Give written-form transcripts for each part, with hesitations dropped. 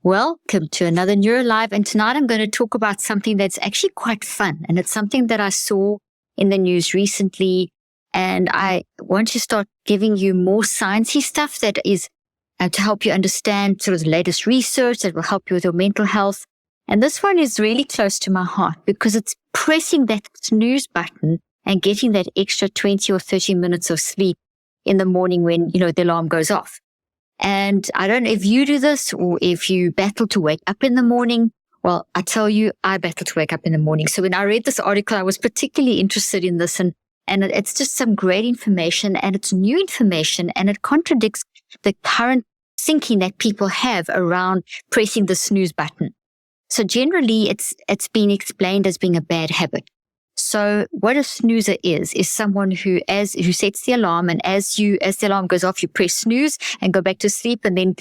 Welcome to another Neurolive, and tonight I'm going to talk about something that's actually quite fun, and it's something that I saw in the news recently, and I want to start giving you more sciencey stuff that is to help you understand sort of the latest research that will help you with your mental health. And this one is really close to my heart because it's pressing that snooze button and getting that extra 20 or 30 minutes of sleep in the morning when, the alarm goes off. And I don't know if you do this or if you battle to wake up in the morning. Well, I tell you, I battle to wake up in the morning. So when I read this article, I was particularly interested in this, and it's just some great information, and it's new information, and it contradicts the current thinking that people have around pressing the snooze button. So generally, it's been explained as being a bad habit. So what a snoozer is someone who sets the alarm, and as the alarm goes off, you press snooze and go back to sleep, and then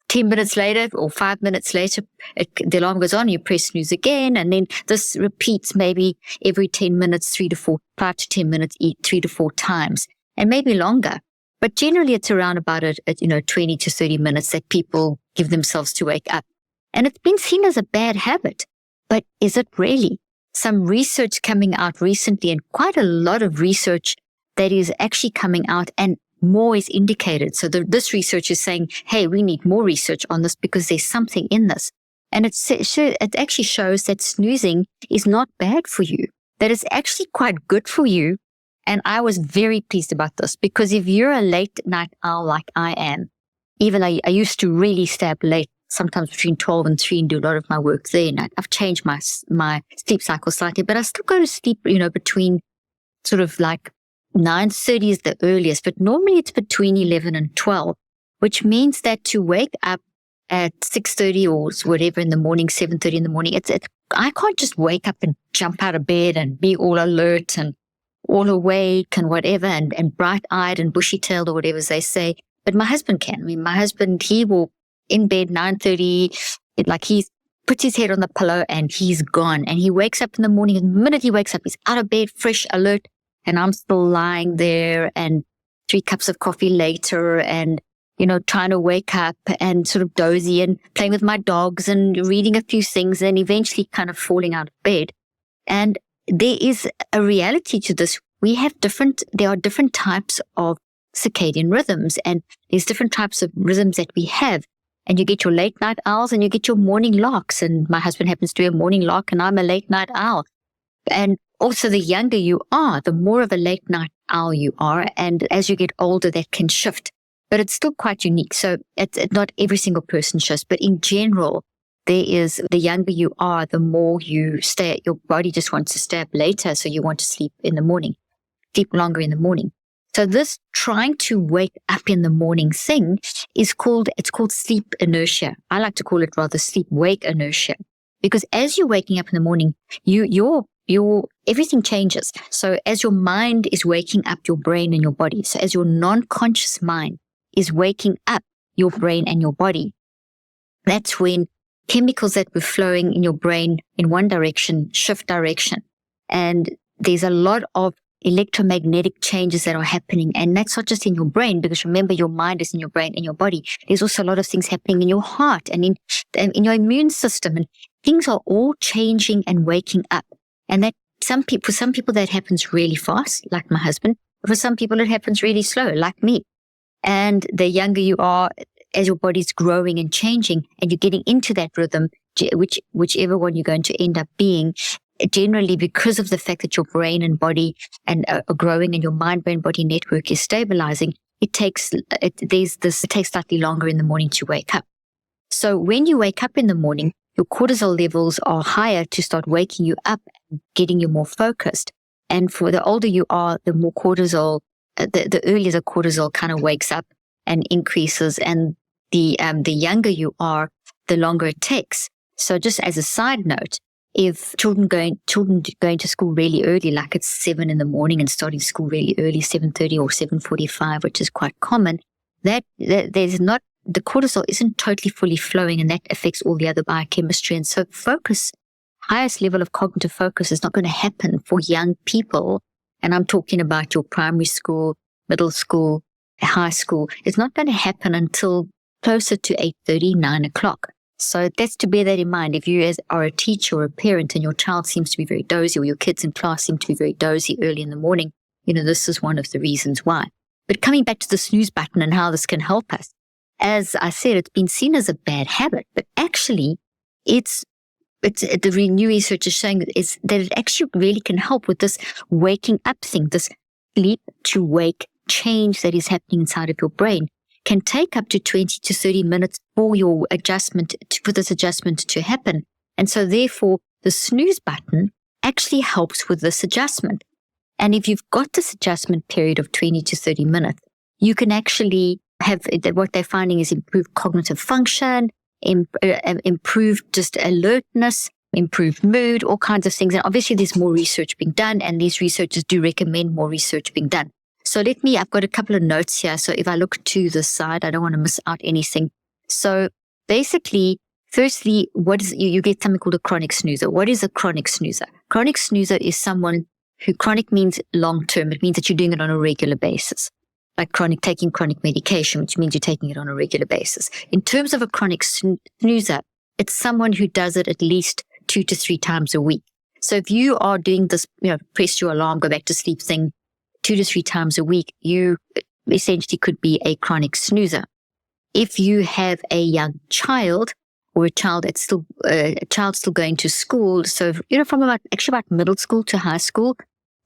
10 minutes later or 5 minutes later, the alarm goes on, you press snooze again, and then this repeats maybe every 10 minutes, 5 to 10 minutes, 3 to 4 times, and maybe longer. But generally, it's around about 20 to 30 minutes that people give themselves to wake up. And it's been seen as a bad habit. But is it really? Some research coming out recently, and quite a lot of research that is actually coming out, and more is indicated. So this research is saying, hey, we need more research on this because there's something in this. And it actually shows that snoozing is not bad for you, that it's actually quite good for you. And I was very pleased about this because if you're a late night owl like I am, even I used to really stay up late, sometimes between 12 and 3, and do a lot of my work there. And I've changed my sleep cycle slightly, but I still go to sleep, between sort of like 9:30 is the earliest, but normally it's between 11 and 12, which means that to wake up at 6:30 or whatever in the morning, 7:30 in the morning, I can't just wake up and jump out of bed and be all alert and all awake and whatever, and bright-eyed and bushy-tailed or whatever they say. But my husband can. I mean, my husband, he will in bed 9:30, like he puts his head on the pillow and he's gone. And he wakes up in the morning, and the minute he wakes up, he's out of bed, fresh, alert, and I'm still lying there, and 3 cups of coffee later, and, trying to wake up and sort of dozy and playing with my dogs and reading a few things, and eventually kind of falling out of bed. And there is a reality to this. There are different types of circadian rhythms, and there's different types of rhythms that we have. And you get your late night owls and you get your morning larks. And my husband happens to be a morning lark and I'm a late night owl. And also the younger you are, the more of a late night owl you are. And as you get older, that can shift, but it's still quite unique. So it's not every single person shifts, but in general, the younger you are, the more your body just wants to stay up later. So you want to sleep longer in the morning. So this trying to wake up in the morning thing it's called sleep inertia. I like to call it rather sleep-wake inertia, because as you're waking up in the morning, your everything changes. So as your mind is waking up your brain and your body, so as your non-conscious mind is waking up your brain and your body, that's when chemicals that were flowing in your brain in one direction shift direction. And there's a lot of electromagnetic changes that are happening. And that's not just in your brain, because remember, your mind is in your brain and your body. There's also a lot of things happening in your heart and in your immune system. And things are all changing and waking up. And that for some people that happens really fast, like my husband. For some people it happens really slow, like me. And the younger you are, as your body's growing and changing and you're getting into that rhythm, whichever one you're going to end up being, generally because of the fact that your brain and body are growing and your mind-brain-body network is stabilizing, it takes slightly longer in the morning to wake up. So when you wake up in the morning, your cortisol levels are higher to start waking you up and getting you more focused. And for the older you are, the more cortisol, the earlier the cortisol kind of wakes up and increases. And the younger you are, the longer it takes. So just as a side note, if children going to school really early, like it's 7 in the morning and starting school really early, 7:30 or 7:45, which is quite common, that there's not, the cortisol isn't totally fully flowing, and that affects all the other biochemistry. And so highest level of cognitive focus is not going to happen for young people. And I'm talking about your primary school, middle school, high school. It's not going to happen until closer to 8:30, 9 o'clock. So that's to bear that in mind. If you are a teacher or a parent and your child seems to be very dozy, or your kids in class seem to be very dozy early in the morning, this is one of the reasons why. But coming back to the snooze button and how this can help us, as I said, it's been seen as a bad habit, but actually it's the new research is showing that it actually really can help with this waking up thing, this sleep to wake change that is happening inside of your brain. Can take up to 20 to 30 minutes for your for this adjustment to happen. And so therefore, the snooze button actually helps with this adjustment. And if you've got this adjustment period of 20 to 30 minutes, you can actually have what they're finding is improved cognitive function, improved just alertness, improved mood, all kinds of things. And obviously there's more research being done, and these researchers do recommend more research being done. So I've got a couple of notes here. So if I look to the side, I don't want to miss out anything. So basically, firstly, you get something called a chronic snoozer. What is a chronic snoozer? Chronic snoozer is someone who, chronic means long-term. It means that you're doing it on a regular basis. Like taking chronic medication, which means you're taking it on a regular basis. In terms of a chronic snoozer, it's someone who does it at least 2 to 3 times a week. So if you are doing this, press your alarm, go back to sleep thing 2 to 3 times a week, you essentially could be a chronic snoozer. If you have a young child or a child still going to school, so from about middle school to high school,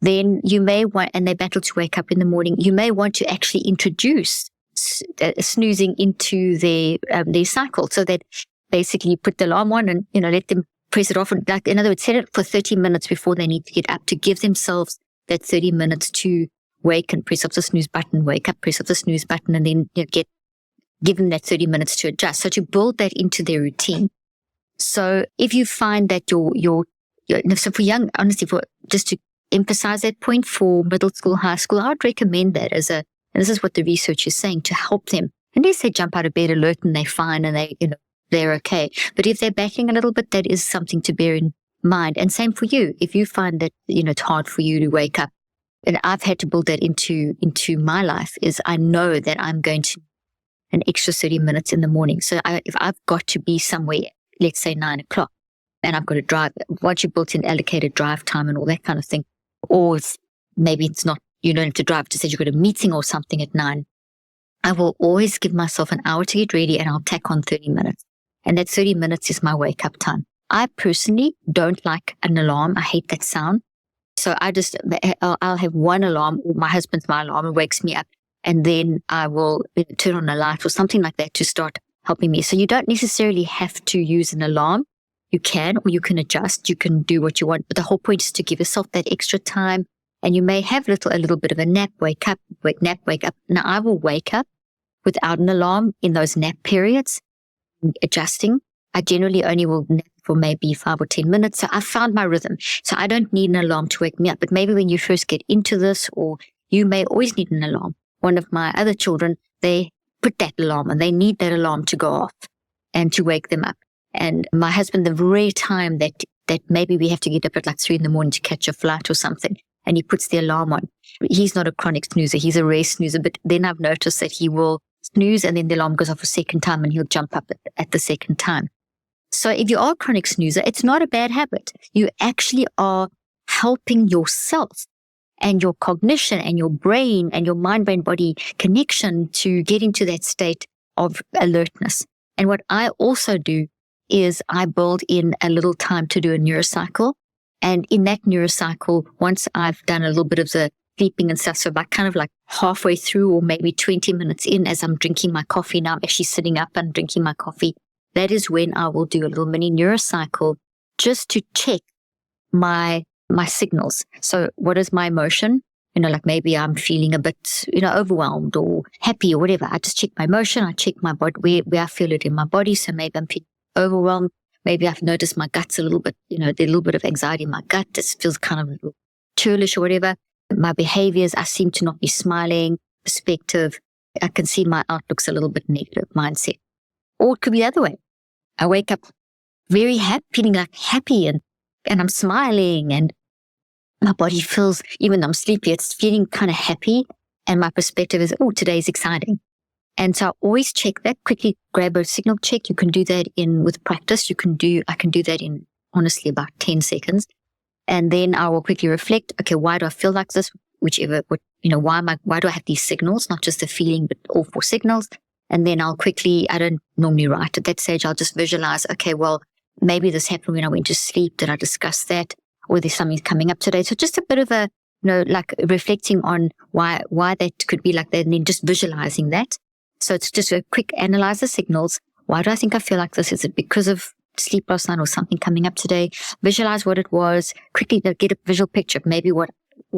then you may want, and they battle to wake up in the morning, you may want to actually introduce snoozing into their cycle, so that basically you put the alarm on and let them press it off, and in other words, set it for 30 minutes before they need to get up, to give themselves that 30 minutes to wake and press up the snooze button, wake up, press up the snooze button, and then give them that 30 minutes to adjust. So to build that into their routine. So if you find that so for young, honestly, just to emphasize that point, for middle school, high school, I would recommend that and this is what the research is saying, to help them. Unless they jump out of bed alert and they're fine and they're okay. But if they're backing a little bit, that is something to bear in mind. And same for you. If you find that, it's hard for you to wake up, and I've had to build that into my life, is I know that I'm going to an extra 30 minutes in the morning. So if I've got to be somewhere, let's say 9 o'clock, and I've got to drive, once you've built in allocated drive time and all that kind of thing, or if maybe it's not, you don't have to drive, just said you've got a meeting or something at 9, I will always give myself an hour to get ready, and I'll tack on 30 minutes. And that 30 minutes is my wake up time. I personally don't like an alarm. I hate that sound. So I'll have one alarm, or my husband's my alarm, and wakes me up. And then I will turn on a light or something like that to start helping me. So you don't necessarily have to use an alarm. You can, or you can adjust. You can do what you want. But the whole point is to give yourself that extra time. And you may have a little bit of a nap, wake up. Now I will wake up without an alarm in those nap periods, adjusting. I generally only will nap for maybe 5 or 10 minutes. So I found my rhythm. So I don't need an alarm to wake me up. But maybe when you first get into this, or you may always need an alarm. One of my other children, they put that alarm, and they need that alarm to go off and to wake them up. And my husband, the rare time that maybe we have to get up at like 3 a.m. to catch a flight or something, and he puts the alarm on. He's not a chronic snoozer. He's a rare snoozer. But then I've noticed that he will snooze, and then the alarm goes off a second time, and he'll jump up at the second time. So if you are a chronic snoozer, it's not a bad habit. You actually are helping yourself and your cognition and your brain and your mind-brain-body connection to get into that state of alertness. And what I also do is I build in a little time to do a neurocycle. And in that neurocycle, once I've done a little bit of the sleeping and stuff, so about kind of like halfway through, or maybe 20 minutes in, as I'm drinking my coffee now, I'm actually sitting up and drinking my coffee, that is when I will do a little mini neurocycle just to check my signals. So what is my emotion? Like maybe I'm feeling a bit, overwhelmed or happy or whatever. I just check my emotion. I check my body, where I feel it in my body. So maybe I'm feeling overwhelmed. Maybe I've noticed my gut's a little bit, there's a little bit of anxiety in my gut. It feels kind of a little churlish or whatever. My behaviors, I seem to not be smiling. Perspective, I can see my outlook's a little bit negative mindset. Or it could be the other way. I wake up very happy, feeling like happy, and I'm smiling, and my body feels, even though I'm sleepy, it's feeling kind of happy. And my perspective is, oh, today's exciting. And so I always check that, quickly grab a signal check. You can do that with practice. I can do that in honestly about 10 seconds. And then I will quickly reflect, okay, why do I feel like this? Why do I have these signals? Not just the feeling, but all four signals. And then I don't normally write at that stage. I'll just visualize, okay, well, maybe this happened when I went to sleep. Did I discuss that? Or there's something coming up today. So just a bit of a, like reflecting on why that could be like that, and then just visualizing that. So it's just a quick analyze the signals. Why do I think I feel like this? Is it because of sleep last night or something coming up today? Visualize what it was. Quickly get a visual picture of maybe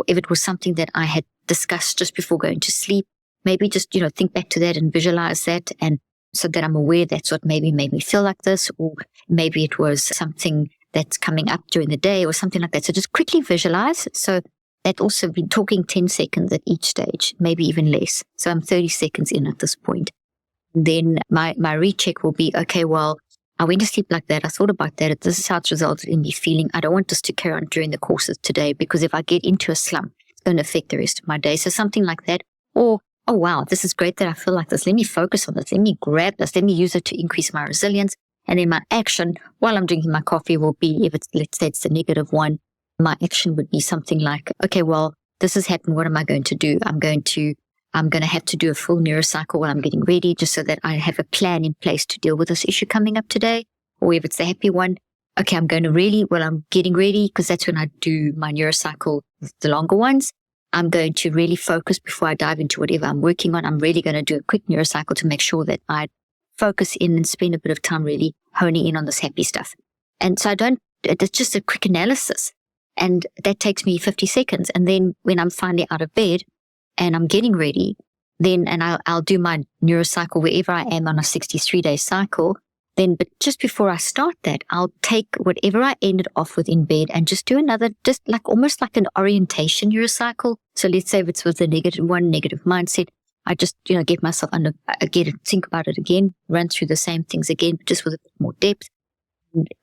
if it was something that I had discussed just before going to sleep. Maybe just, think back to that and visualize that. And so that I'm aware that's what maybe made me feel like this, or maybe it was something that's coming up during the day or something like that. So just quickly visualize. So that also been talking 10 seconds at each stage, maybe even less. So I'm 30 seconds in at this point. Then my recheck will be, okay, well, I went to sleep like that. I thought about that. This is how it's resulted in me feeling. I don't want this to carry on during the course of today, because if I get into a slump, it's going to affect the rest of my day. So something like that. Or, oh, wow, this is great that I feel like this. Let me focus on this. Let me grab this. Let me use it to increase my resilience. And then my action while I'm drinking my coffee will be, let's say it's the negative one, my action would be something like, okay, well, this has happened. What am I going to do? I'm going to have to do a full neurocycle while I'm getting ready, just so that I have a plan in place to deal with this issue coming up today. Or if it's the happy one, okay, I'm getting ready, because that's when I do my neurocycle, the longer ones. I'm going to really focus before I dive into whatever I'm working on. I'm really going to do a quick neurocycle to make sure that I focus in and spend a bit of time really honing in on this happy stuff. And so it's just a quick analysis. And that takes me 50 seconds. And then when I'm finally out of bed and I'm getting ready, I'll do my neurocycle wherever I am on a 63-day cycle. But just before I start that, I'll take whatever I ended off with in bed and just do another, just like almost like an orientation neurocycle. So let's say if it's with the negative mindset, I just, get myself think about it again, run through the same things again, just with a bit more depth.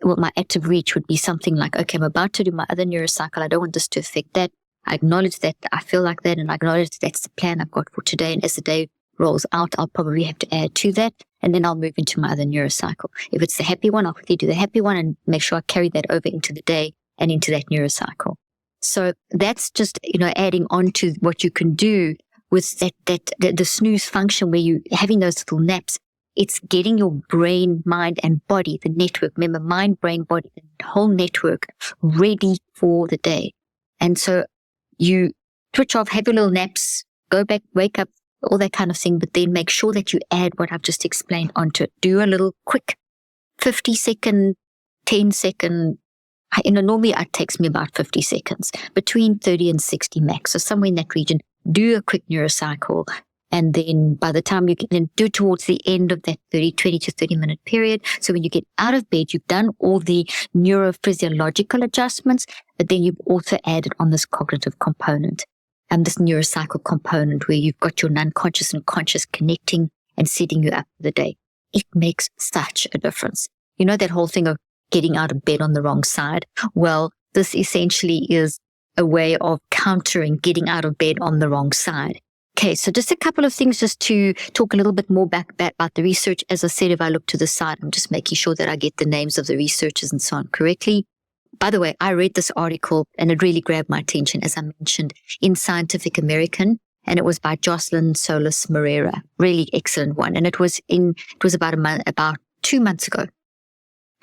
Well, my active reach would be something like, okay, I'm about to do my other neurocycle. I don't want this to affect that. I acknowledge that I feel like that, and I acknowledge that's the plan I've got for today. And as the day rolls out, I'll probably have to add to that, and then I'll move into my other neurocycle. If it's the happy one, I'll quickly do the happy one and make sure I carry that over into the day and into that neurocycle. So that's just, adding on to what you can do with the snooze function, where you having those little naps. It's getting your brain, mind, and body, the network, remember, mind, brain, body, the whole network ready for the day. And so you switch off, have your little naps, go back, wake up, all that kind of thing, but then make sure that you add what I've just explained onto it. Do a little quick 50-second, 10-second, normally it takes me about 50 seconds, between 30 and 60 max. So somewhere in that region, do a quick neurocycle. And then by the time you can then do towards the end of that 20 to 30 minute period. So when you get out of bed, you've done all the neurophysiological adjustments, but then you've also added on this cognitive component and this neurocycle component, where you've got your non-conscious and conscious connecting and setting you up for the day. It makes such a difference. That whole thing of getting out of bed on the wrong side. Well, this essentially is a way of countering getting out of bed on the wrong side. Okay, so just a couple of things just to talk a little bit more about the research. As I said, if I look to the side, I'm just making sure that I get the names of the researchers and so on correctly. By the way, I read this article and it really grabbed my attention, as I mentioned, in Scientific American, and it was by Jocelyn Solis Moreira. Really excellent one. And it was about 2 months ago.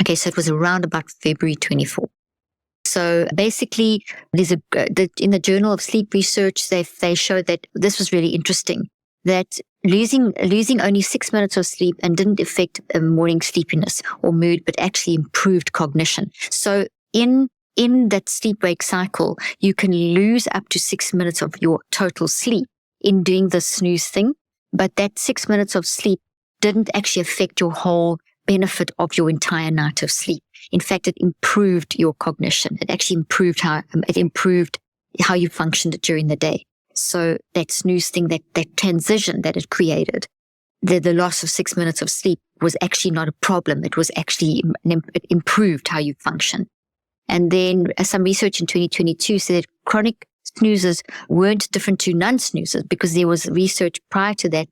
Okay, so it was around about February 24. So basically, there's in the Journal of Sleep Research, they showed that this was really interesting, that losing only 6 minutes of sleep and didn't affect morning sleepiness or mood, but actually improved cognition. So in that sleep-wake cycle, you can lose up to 6 minutes of your total sleep in doing the snooze thing, but that 6 minutes of sleep didn't actually affect your whole benefit of your entire night of sleep. In fact, it improved your cognition. It actually improved how you functioned during the day. So that snooze thing, that transition that it created, the loss of 6 minutes of sleep was actually not a problem. It was actually, it improved how you function. And then some research in 2022 said that chronic snoozers weren't different to non-snoozers, because there was research prior to that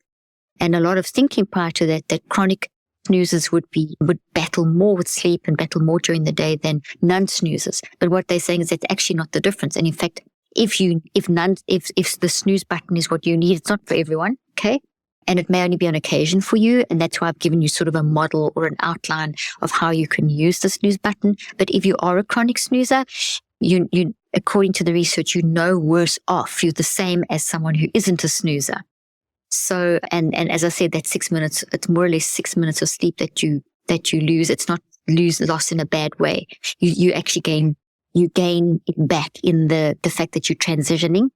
And a lot of thinking prior to that chronic snoozers would battle more with sleep and battle more during the day than non-snoozers. But what they're saying is that's actually not the difference. And in fact, if the snooze button is what you need, it's not for everyone, okay? And it may only be on occasion for you. And that's why I've given you sort of a model or an outline of how you can use the snooze button. But if you are a chronic snoozer, you according to the research, you're worse off. You're the same as someone who isn't a snoozer. So, and as I said, that 6 minutes, it's more or less 6 minutes of sleep that you lose. It's not lost in a bad way. You actually gain it back in the fact that you're transitioning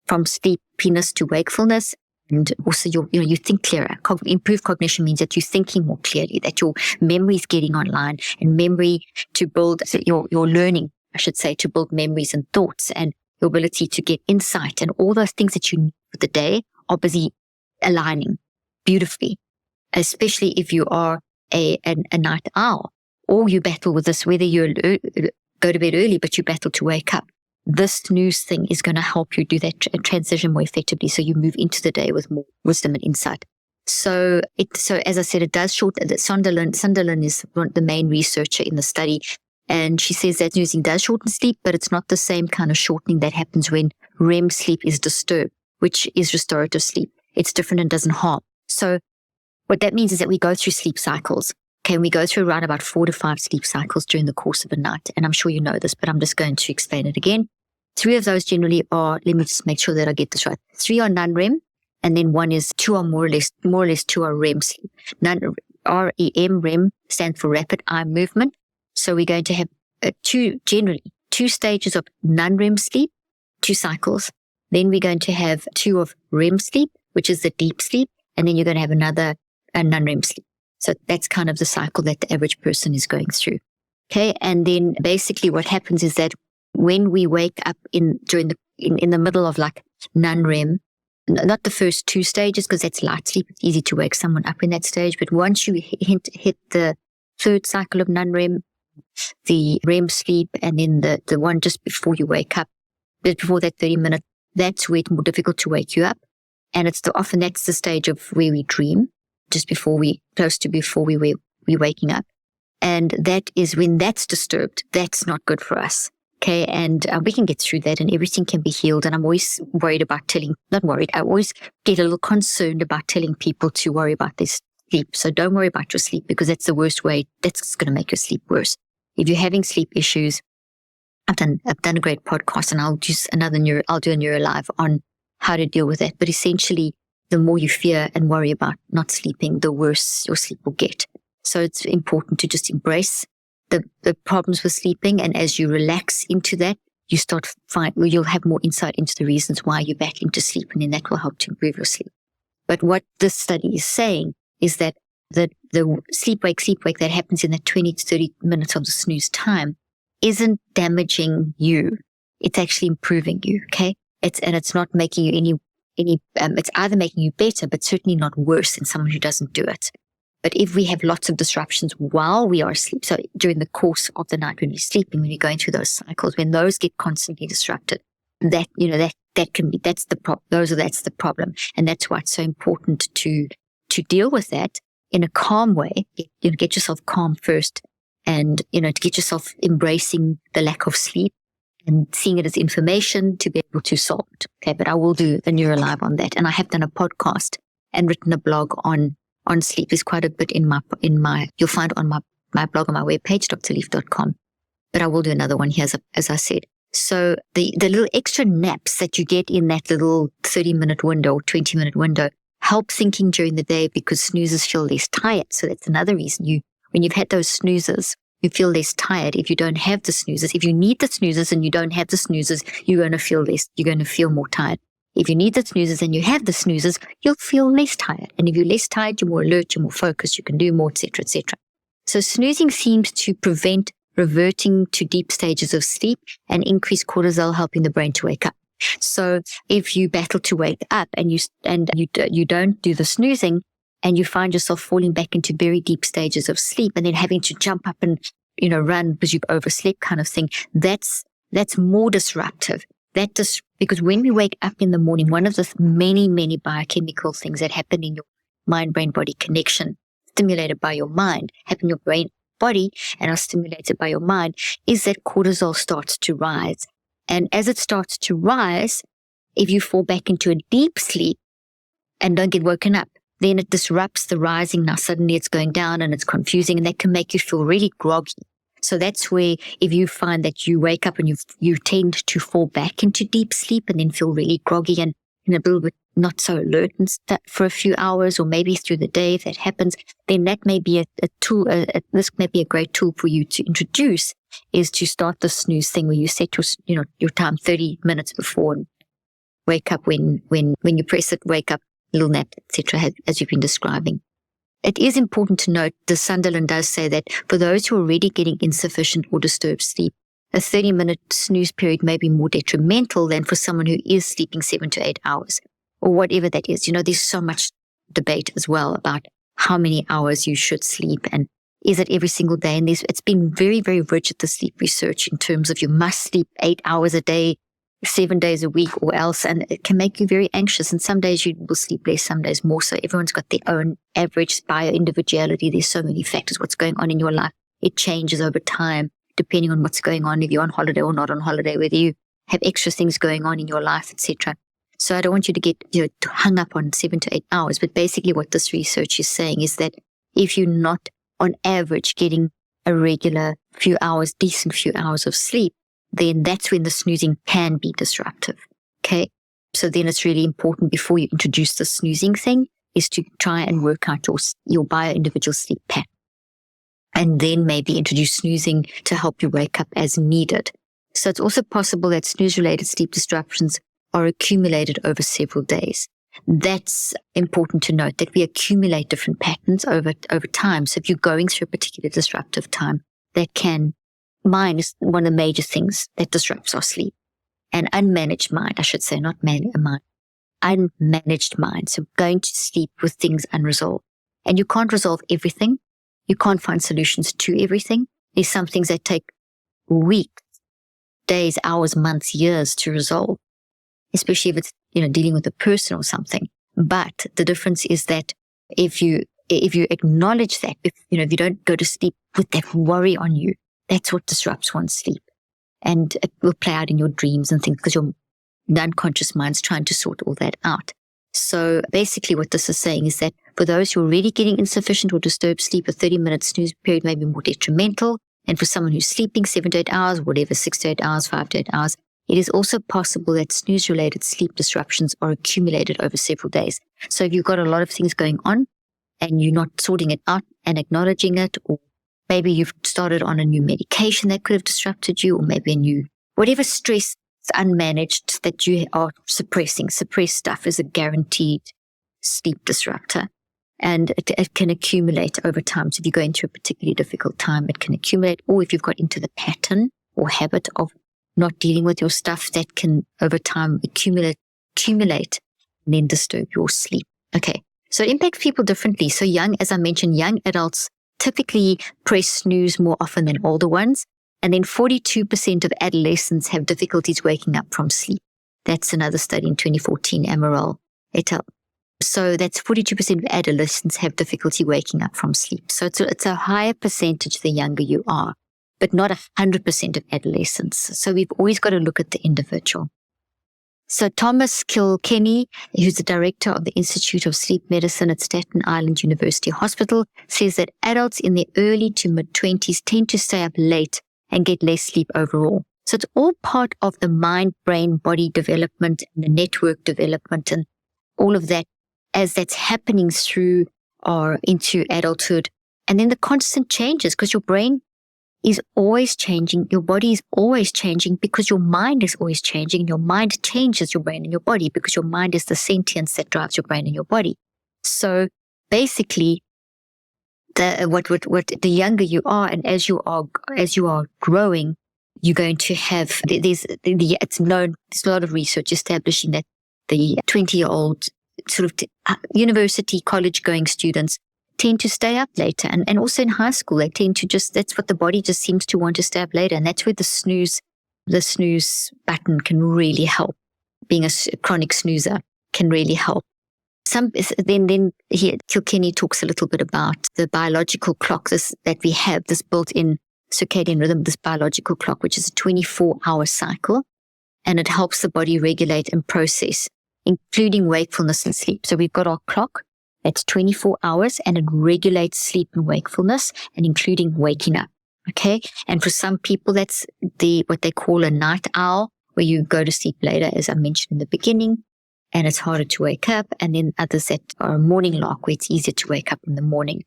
from sleepiness to wakefulness. And also you think clearer. Improved cognition means that you're thinking more clearly, that your memory is getting online, and memory to build your learning, I should say, to build memories and thoughts, and your ability to get insight and all those things that you need for the day are busy aligning beautifully, especially if you are a night owl, or you battle with this, whether you go to bed early, but you battle to wake up. This snooze thing is going to help you do that transition more effectively, so you move into the day with more wisdom and insight. So as I said, it does Sunderland is the main researcher in the study, and she says that snoozing does shorten sleep, but it's not the same kind of shortening that happens when REM sleep is disturbed, which is restorative sleep. It's different and doesn't harm. So what that means is that we go through sleep cycles. Okay, we go through around about 4 to 5 sleep cycles during the course of a night. And I'm sure you know this, but I'm just going to explain it again. 3 of those generally are, let me just make sure that I get this right. 3 are non-REM, and then 1 is 2 are more or less 2 are REM sleep. REM stands for rapid eye movement. So we're going to have 2 stages of non-REM sleep, 2 cycles. Then we're going to have 2 of REM sleep, which is the deep sleep. And then you're going to have another non-REM sleep. So that's kind of the cycle that the average person is going through. Okay. And then basically what happens is that when we wake up in the middle of like non-REM, not the first 2 stages, because that's light sleep. It's easy to wake someone up in that stage. But once you hit the 3rd cycle of non-REM, the REM sleep, and then the one just before you wake up, before that 30 minutes, that's where it's more difficult to wake you up. And often that's the stage of where we dream, just before we're waking up. And that is when that's disturbed. That's not good for us. Okay. And we can get through that and everything can be healed. And I'm always worried about I always get a little concerned about telling people to worry about their sleep. So don't worry about your sleep, because that's the worst way. That's going to make your sleep worse. If you're having sleep issues, I've done a great podcast, and I'll do a Neurolive on how to deal with that. But essentially, the more you fear and worry about not sleeping, the worse your sleep will get. So it's important to just embrace the problems with sleeping. And as you relax into that, you'll have more insight into the reasons why you're battling to sleep. And then that will help to improve your sleep. But what this study is saying is that the sleep-wake that happens in that 20 to 30 minutes of the snooze time isn't damaging you. It's actually improving you. Okay. It's not making you it's either making you better, but certainly not worse than someone who doesn't do it. But if we have lots of disruptions while we are asleep, so during the course of the night when you're sleeping, when you're going through those cycles, when those get constantly disrupted, that's the problem. And that's why it's so important to deal with that in a calm way. Get yourself calm first, and, to get yourself embracing the lack of sleep and seeing it as information to be able to solve it. Okay. But I will do a Neurolive on that. And I have done a podcast and written a blog on sleep. There's quite a bit you'll find on my blog on my webpage, drleaf.com. But I will do another one here, as I said. So the little extra naps that you get in that little 30-minute window or 20-minute window help thinking during the day, because snoozers feel less tired. So that's another reason when you've had those snoozers, you feel less tired. If you don't have the snoozers, if you need the snoozers and you don't have the snoozers, you're going to feel more tired. If you need the snoozers and you have the snoozers, you'll feel less tired. And if you're less tired, you're more alert, you're more focused, you can do more, etc., etc. So snoozing seems to prevent reverting to deep stages of sleep and increase cortisol, helping the brain to wake up. So if you battle to wake up and you don't do the snoozing, and you find yourself falling back into very deep stages of sleep and then having to jump up and, run because you've overslept kind of thing, that's more disruptive. Because when we wake up in the morning, one of the many, many biochemical things that happen in your mind-brain-body connection stimulated by your mind, happen in your brain, body, and are stimulated by your mind, is that cortisol starts to rise. And as it starts to rise, if you fall back into a deep sleep and don't get woken up, then it disrupts the rising. Now suddenly it's going down and it's confusing, and that can make you feel really groggy. So that's where, if you find that you wake up and you tend to fall back into deep sleep and then feel really groggy and a little bit not so alert and stuff for a few hours, or maybe through the day, if that happens, then that may be a tool. This may be a great tool for you to introduce, is to start the snooze thing where you set your time 30 minutes before and wake up when you press it, wake up, little nap, etc., as you've been describing. It is important to note, the Sunderland does say that for those who are already getting insufficient or disturbed sleep, a 30-minute snooze period may be more detrimental than for someone who is sleeping 7 to 8 hours, or whatever that is. There's so much debate as well about how many hours you should sleep, and is it every single day? And it's been very, very rigid, the sleep research, in terms of you must sleep 8 hours a day, 7 days a week, or else, and it can make you very anxious. And some days you will sleep less, some days more. So everyone's got their own average bio-individuality. There's so many factors, what's going on in your life. It changes over time, depending on what's going on, if you're on holiday or not on holiday, whether you have extra things going on in your life, etc. So I don't want you to get hung up on 7 to 8 hours. But basically what this research is saying is that if you're not on average getting a regular decent few hours of sleep, then that's when the snoozing can be disruptive. Okay. So then it's really important, before you introduce the snoozing thing, is to try and work out your bio-individual sleep pattern. And then maybe introduce snoozing to help you wake up as needed. So it's also possible that snooze-related sleep disruptions are accumulated over several days. That's important to note, that we accumulate different patterns over time. So if you're going through a particular disruptive time, mind is one of the major things that disrupts our sleep. An unmanaged mind, I should say, not a mind, unmanaged mind. So going to sleep with things unresolved. And you can't resolve everything. You can't find solutions to everything. There's some things that take weeks, days, hours, months, years to resolve, especially if it's, dealing with a person or something. But the difference is that if you acknowledge that, if you don't go to sleep with that worry on you, that's what disrupts one's sleep. And it will play out in your dreams and things, because your unconscious mind's trying to sort all that out. So basically what this is saying is that for those who are already getting insufficient or disturbed sleep, a 30-minute snooze period may be more detrimental. And for someone who's sleeping 7 to 8 hours, whatever, 6 to 8 hours, 5 to 8 hours, it is also possible that snooze-related sleep disruptions are accumulated over several days. So if you've got a lot of things going on and you're not sorting it out and acknowledging it, or maybe you've started on a new medication that could have disrupted you, or maybe whatever stress is unmanaged that you are suppressing. Suppressed stuff is a guaranteed sleep disruptor. And it can accumulate over time. So if you're going through a particularly difficult time, it can accumulate. Or if you've got into the pattern or habit of not dealing with your stuff, that can over time accumulate and then disturb your sleep. Okay. So it impacts people differently. So as I mentioned, young adults typically press snooze more often than older ones. And then 42% of adolescents have difficulties waking up from sleep. That's another study in 2014, Amaral et al. So that's 42% of adolescents have difficulty waking up from sleep. So it's a higher percentage the younger you are, but not 100% of adolescents. So we've always got to look at the individual. So Thomas Kilkenny, who's the director of the Institute of Sleep Medicine at Staten Island University Hospital, says that adults in their early to mid-20s tend to stay up late and get less sleep overall. So it's all part of the mind, brain, body development and the network development and all of that, as that's happening through or into adulthood. And then the constant changes, because your brain is always changing, your body is always changing, because your mind is always changing, and your mind changes your brain and your body, because your mind is the sentience that drives your brain and your body. So basically, the younger you are, and as you are growing, you're going to have it's known. There's a lot of research establishing that the 20-year-old sort of university, college-going students tend to stay up later. And also in high school, they tend to that's what the body just seems to want to stay up later. And that's where the snooze button can really help. Being a chronic snoozer can really help. Then here, Kilkenny talks a little bit about the biological clock that we have, this built-in circadian rhythm, this biological clock, which is a 24-hour cycle, and it helps the body regulate and process, including wakefulness and sleep. So we've got our clock that's 24 hours, and it regulates sleep and wakefulness, and including waking up. Okay. And for some people, that's what they call a night owl, where you go to sleep later, as I mentioned in the beginning, and it's harder to wake up. And then others that are a morning lark, where it's easier to wake up in the morning.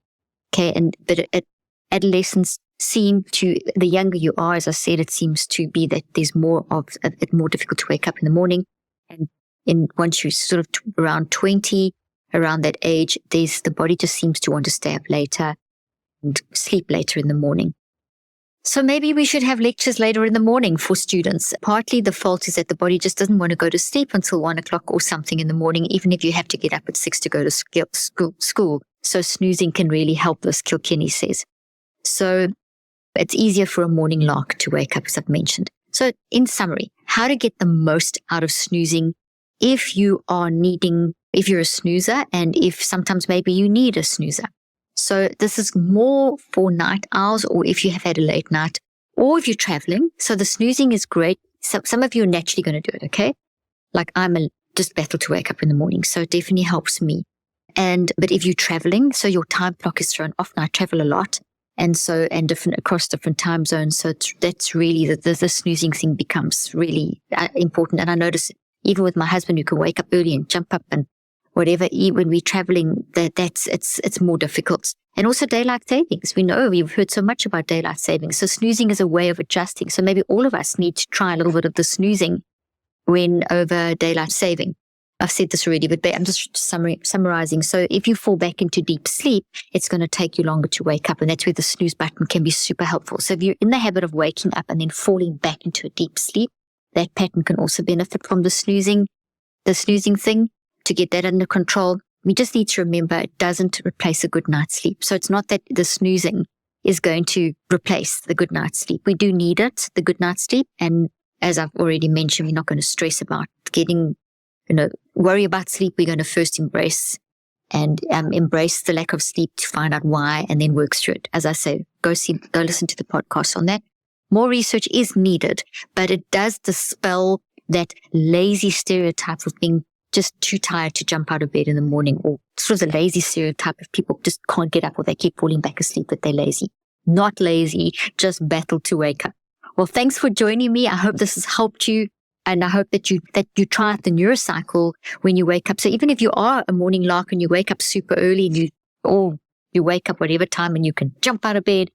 Okay. But adolescents seem to, the younger you are, as I said, it seems to be that there's more difficult to wake up in the morning. And once you're sort of around 20, around that age, the body just seems to want to stay up later and sleep later in the morning. So maybe we should have lectures later in the morning for students. Partly the fault is that the body just doesn't want to go to sleep until 1 o'clock or something in the morning, even if you have to get up at 6 to go to school. So snoozing can really help this, Kilkenny says. So it's easier for a morning lark to wake up, as I've mentioned. So in summary, how to get the most out of snoozing if you're a snoozer, and if sometimes maybe you need a snoozer. So this is more for night owls, or if you have had a late night, or if you're traveling. So the snoozing is great. So some of you are naturally going to do it, okay? Like just battle to wake up in the morning. So it definitely helps me. But if you're traveling, so your time clock is thrown off, and I travel a lot. And across different time zones. So that's really the snoozing thing becomes really important. And I notice even with my husband, who can wake up early and jump up and whatever, when we're traveling, it's more difficult. And also daylight savings. We've heard so much about daylight savings. So snoozing is a way of adjusting. So maybe all of us need to try a little bit of the snoozing when over daylight saving. I've said this already, but I'm just summarizing. So if you fall back into deep sleep, it's going to take you longer to wake up. And that's where the snooze button can be super helpful. So if you're in the habit of waking up and then falling back into a deep sleep, that pattern can also benefit from the snoozing thing. To get that under control, we just need to remember it doesn't replace a good night's sleep. So it's not that the snoozing is going to replace the good night's sleep. We do need it, the good night's sleep. And as I've already mentioned, we're not going to stress about worry about sleep. We're going to first embrace the lack of sleep to find out why, and then work through it. As I say, go listen to the podcast on that. More research is needed, but it does dispel that lazy stereotype of being just too tired to jump out of bed in the morning, or sort of the lazy stereotype of people just can't get up, or they keep falling back asleep, that they're lazy. Not lazy, just battle to wake up. Well, thanks for joining me. I hope this has helped you, and I hope that you try out the Neurocycle when you wake up. So even if you are a morning lark and you wake up super early, and you wake up whatever time and you can jump out of bed,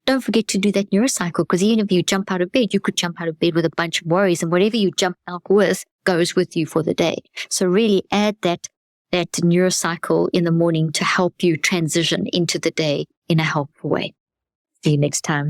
don't forget to do that Neurocycle, because even if you jump out of bed, you could jump out of bed with a bunch of worries, and whatever you jump out with goes with you for the day. So really add that Neurocycle in the morning to help you transition into the day in a helpful way. See you next time.